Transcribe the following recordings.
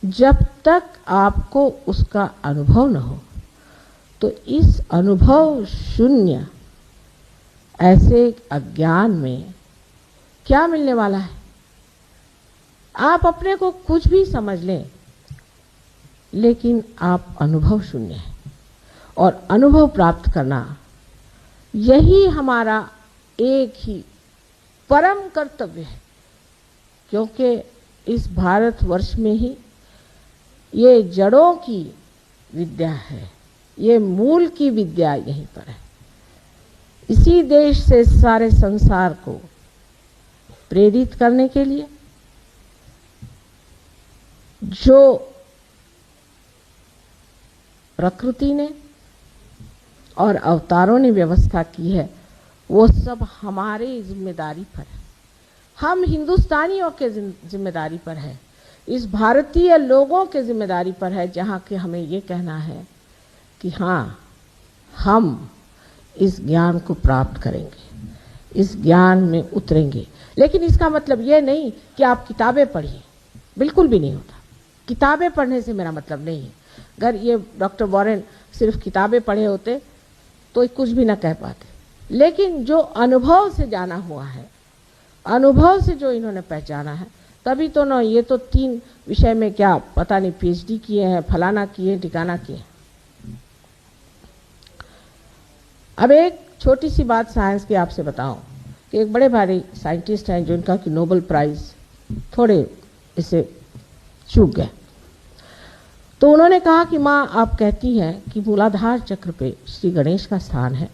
जब तक आपको उसका अनुभव न हो, तो इस अनुभव शून्य ऐसे अज्ञान में क्या मिलने वाला है। आप अपने को कुछ भी समझ लें, लेकिन आप अनुभव शून्य हैं, और अनुभव प्राप्त करना यही हमारा एक ही परम कर्तव्य है, क्योंकि इस भारतवर्ष में ही ये जड़ों की विद्या है, ये मूल की विद्या यहीं पर है। इसी देश से सारे संसार को प्रेरित करने के लिए जो प्रकृति ने और अवतारों ने व्यवस्था की है, वो सब हमारे जिम्मेदारी पर है। हम हिंदुस्तानियों के जिम्मेदारी पर है, इस भारतीय लोगों के जिम्मेदारी पर है, जहाँ के हमें ये कहना है कि हाँ, हम इस ज्ञान को प्राप्त करेंगे, इस ज्ञान में उतरेंगे। लेकिन इसका मतलब ये नहीं कि आप किताबें पढ़िए, बिल्कुल भी नहीं होता। किताबें पढ़ने से मेरा मतलब नहीं है। अगर ये डॉक्टर वॉरेन सिर्फ किताबें पढ़े होते तो कुछ भी ना कह पाते, लेकिन जो अनुभव से जाना हुआ है, अनुभव से जो इन्होंने पहचाना है, तभी तो ना, ये तो 3 विषय में क्या पता नहीं PhD किए हैं, फलाना किए, ठिकाना किए। अब एक छोटी सी बात साइंस की आपसे बताऊं कि एक बड़े भारी साइंटिस्ट हैं जिनका कि नोबेल प्राइज थोड़े इसे चूक गए। तो उन्होंने कहा कि माँ, आप कहती हैं कि मूलाधार चक्र पे श्री गणेश का स्थान है,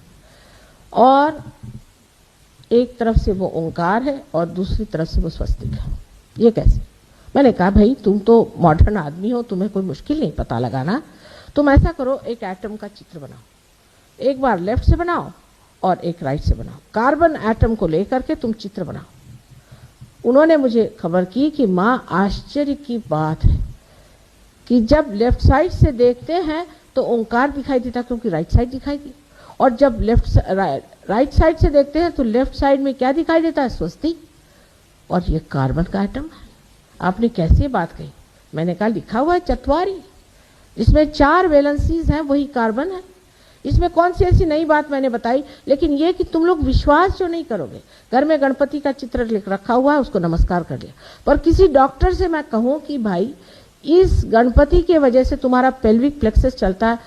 और एक तरफ से वो ओंकार है और दूसरी तरफ से वो स्वस्तिक है, ये कैसे? मैंने कहा, भाई तुम तो मॉडर्न आदमी हो, तुम्हें कोई मुश्किल नहीं पता लगाना। तुम ऐसा करो, एक एटम का चित्र बनाओ, एक बार लेफ्ट से बनाओ और एक राइट से बनाओ, कार्बन एटम को लेकर के तुम चित्र बनाओ। उन्होंने मुझे खबर की कि माँ, आश्चर्य की बात है कि जब लेफ्ट साइड से देखते हैं तो ओंकार दिखाई देता, क्योंकि राइट साइड दिखाई दी, और जब राइट साइड से देखते हैं तो लेफ्ट साइड में क्या दिखाई देता है? स्वस्तिक, और ये कार्बन का एटम है। आपने कैसे बात कही? मैंने कहा, लिखा हुआ है चतवारी, जिसमें 4 वैलेंसीज हैं, वही कार्बन है। इसमें कौन सी ऐसी नई बात मैंने बताई? लेकिन ये कि तुम लोग विश्वास जो नहीं करोगे। घर में गणपति का चित्र लिख रखा हुआ है, उसको नमस्कार कर लिया, पर किसी डॉक्टर से मैं कहूं कि भाई इस गणपति के वजह से तुम्हारा पेल्विक प्लेक्सस चलता है,